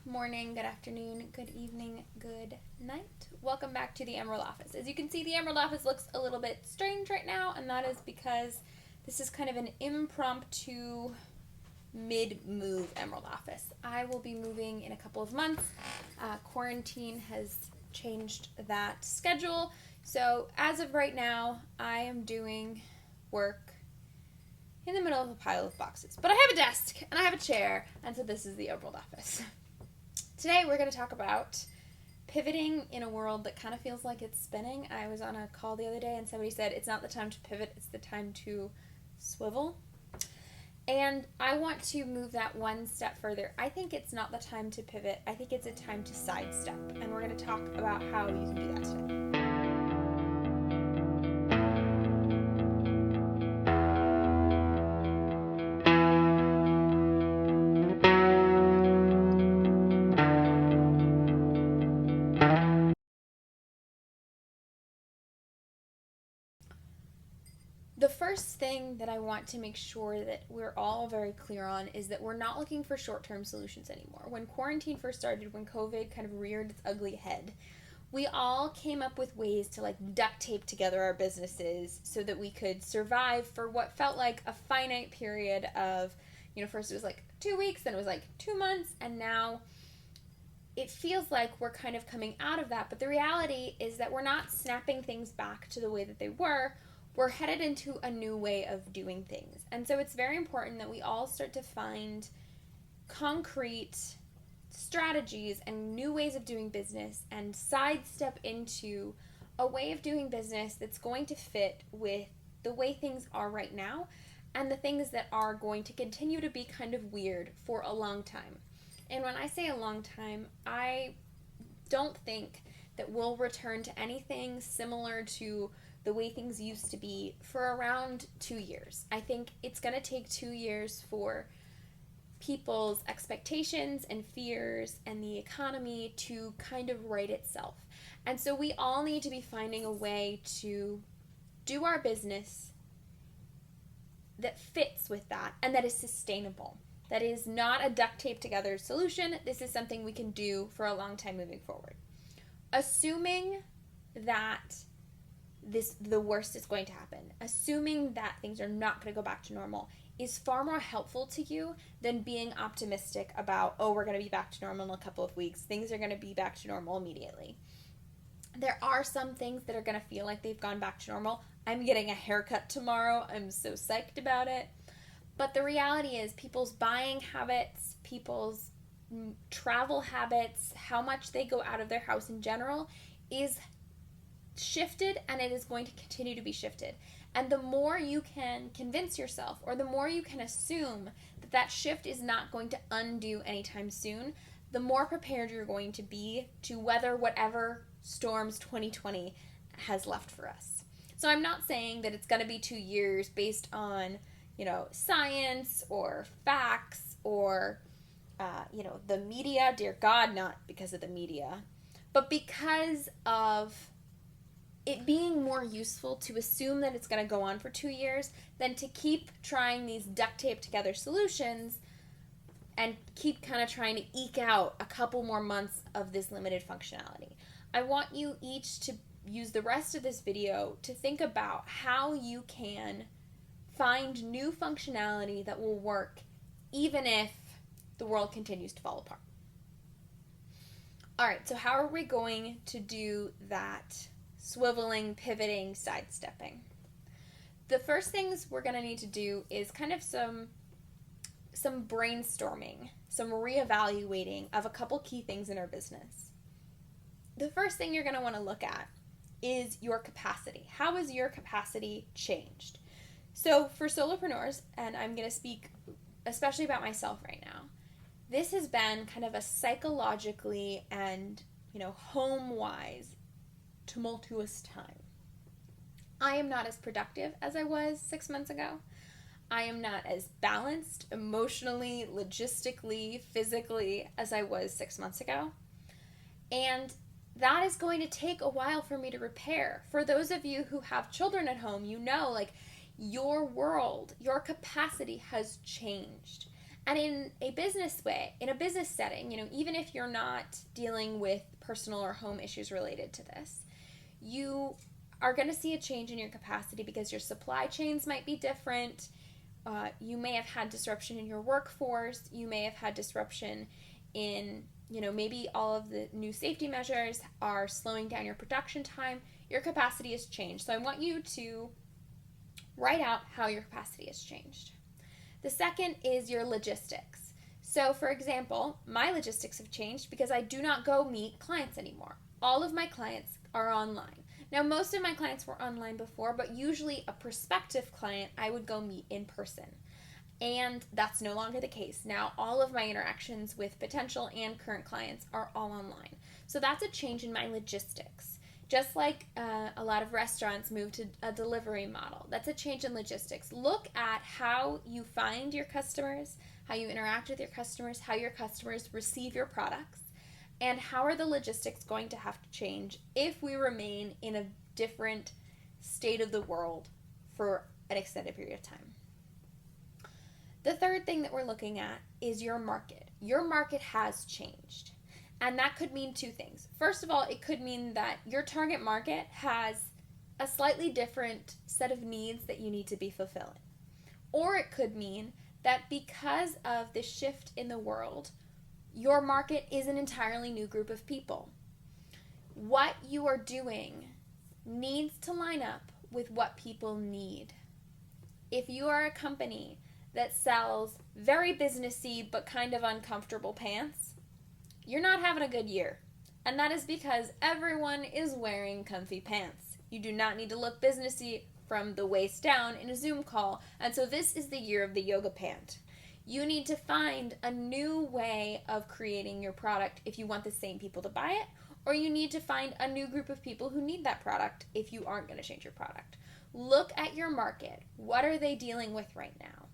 morning, good afternoon, good evening, good night. Welcome back to the Emerald Office. As you can see, the Emerald Office looks a little bit strange right now, and that is because this is kind of an impromptu mid-move Emerald Office. I will be moving in a couple of months. Quarantine has changed that schedule, so as of right now, I am doing work in the middle of a pile of boxes. But I have a desk, and I have a chair, and so this is the Emerald Office. Today we're going to talk about pivoting in a world that kind of feels like it's spinning. I was on a call the other day and somebody said it's not the time to pivot, it's the time to swivel. And I want to move that one step further. I think it's not the time to pivot, I think it's a time to sidestep. And we're going to talk about how you can do that today. The first thing that I want to make sure that we're all very clear on is that we're not looking for short-term solutions anymore. When quarantine first started, when COVID kind of reared its ugly head, we all came up with ways to duct tape together our businesses so that we could survive for what felt like a finite period of, first it was 2 weeks, then it was 2 months, and now it feels like we're kind of coming out of that. But the reality is that we're not snapping things back to the way that they were. We're headed into a new way of doing things. And so it's very important that we all start to find concrete strategies and new ways of doing business and sidestep into a way of doing business that's going to fit with the way things are right now and the things that are going to continue to be kind of weird for a long time. And when I say a long time, I don't think that we'll return to anything similar to the way things used to be for around 2 years. I think it's going to take 2 years for people's expectations and fears and the economy to kind of right itself. And so we all need to be finding a way to do our business that fits with that and that is sustainable. That is not a duct tape together solution. This is something we can do for a long time moving forward. Assuming that the worst is going to happen, assuming that things are not going to go back to normal, is far more helpful to you than being optimistic about, we're going to be back to normal in a couple of weeks. Things are going to be back to normal immediately. There are some things that are going to feel like they've gone back to normal. I'm getting a haircut tomorrow. I'm so psyched about it. But the reality is people's buying habits, people's travel habits, how much they go out of their house in general is shifted, and it is going to continue to be shifted. And the more you can convince yourself, or the more you can assume that that shift is not going to undo anytime soon, the more prepared you're going to be to weather whatever storms 2020 has left for us. So I'm not saying that it's going to be 2 years based on science or facts or the media. Dear God, not because of the media, but because of it being more useful to assume that it's going to go on for 2 years than to keep trying these duct tape together solutions and keep kind of trying to eke out a couple more months of this limited functionality. I want you each to use the rest of this video to think about how you can find new functionality that will work even if the world continues to fall apart. All right, so how are we going to do that swiveling, pivoting, sidestepping? The first things we're going to need to do is kind of some brainstorming, some reevaluating of a couple key things in our business. The first thing you're going to want to look at is your capacity. How has your capacity changed? So for solopreneurs, and I'm going to speak especially about myself right now, this has been kind of a psychologically and, home-wise tumultuous time. I am not as productive as I was 6 months ago. I am not as balanced emotionally, logistically, physically as I was 6 months ago. And that is going to take a while for me to repair. For those of you who have children at home, your world, your capacity has changed. And in a business setting, even if you're not dealing with personal or home issues related to this, you are going to see a change in your capacity because your supply chains might be different. You may have had disruption in your workforce. You may have had disruption in, maybe all of the new safety measures are slowing down your production time. Your capacity has changed. So I want you to write out how your capacity has changed. The second is your logistics. So, for example, my logistics have changed because I do not go meet clients anymore. All of my clients are online. Now, most of my clients were online before, but usually a prospective client I would go meet in person. And that's no longer the case. Now, all of my interactions with potential and current clients are all online. So that's a change in my logistics. Just like a lot of restaurants move to a delivery model, that's a change in logistics. Look at how you find your customers, how you interact with your customers, how your customers receive your products, and how are the logistics going to have to change if we remain in a different state of the world for an extended period of time. The third thing that we're looking at is your market. Your market has changed. And that could mean two things. First of all, it could mean that your target market has a slightly different set of needs that you need to be fulfilling. Or it could mean that because of the shift in the world, your market is an entirely new group of people. What you are doing needs to line up with what people need. If you are a company that sells very businessy but kind of uncomfortable pants, you're not having a good year. And that is because everyone is wearing comfy pants. You do not need to look businessy from the waist down in a Zoom call. And so this is the year of the yoga pant. You need to find a new way of creating your product if you want the same people to buy it, or you need to find a new group of people who need that product if you aren't going to change your product. Look at your market. What are they dealing with right now?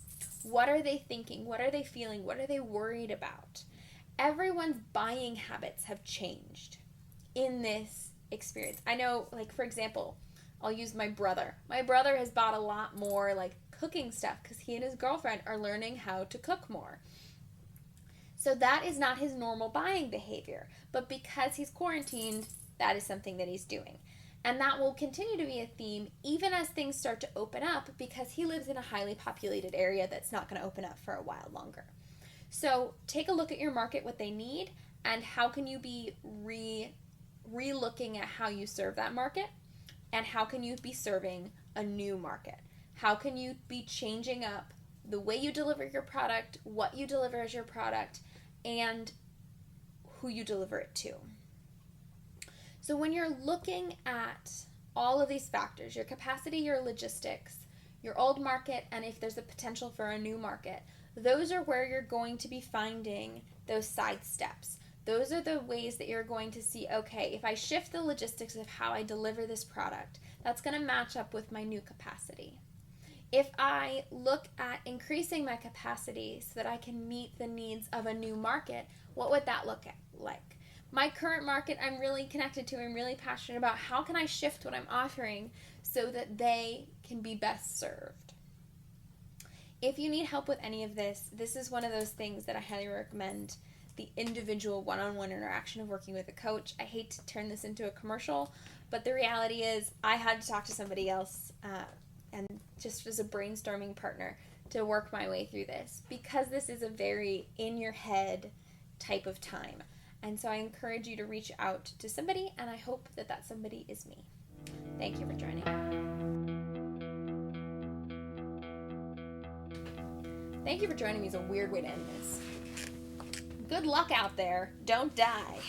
What are they thinking? What are they feeling? What are they worried about? Everyone's buying habits have changed in this experience. I know, for example, I'll use my brother. My brother has bought a lot more cooking stuff because he and his girlfriend are learning how to cook more. So that is not his normal buying behavior, but because he's quarantined, that is something that he's doing. And that will continue to be a theme even as things start to open up because he lives in a highly populated area that's not going to open up for a while longer. So take a look at your market, what they need, and how can you be re-looking at how you serve that market, and how can you be serving a new market? How can you be changing up the way you deliver your product, what you deliver as your product, and who you deliver it to? So when you're looking at all of these factors, your capacity, your logistics, your old market, and if there's a potential for a new market, those are where you're going to be finding those side steps. Those are the ways that you're going to see, okay, if I shift the logistics of how I deliver this product, that's going to match up with my new capacity. If I look at increasing my capacity so that I can meet the needs of a new market, what would that look like? My current market I'm really connected to, I'm really passionate about. How can I shift what I'm offering so that they can be best served? If you need help with any of this, this is one of those things that I highly recommend, the individual one-on-one interaction of working with a coach. I hate to turn this into a commercial, but the reality is I had to talk to somebody else and just as a brainstorming partner to work my way through this because this is a very in-your-head type of time. And so I encourage you to reach out to somebody, and I hope that that somebody is me. Thank you for joining. Thank you for joining me is a weird way to end this. Good luck out there. Don't die.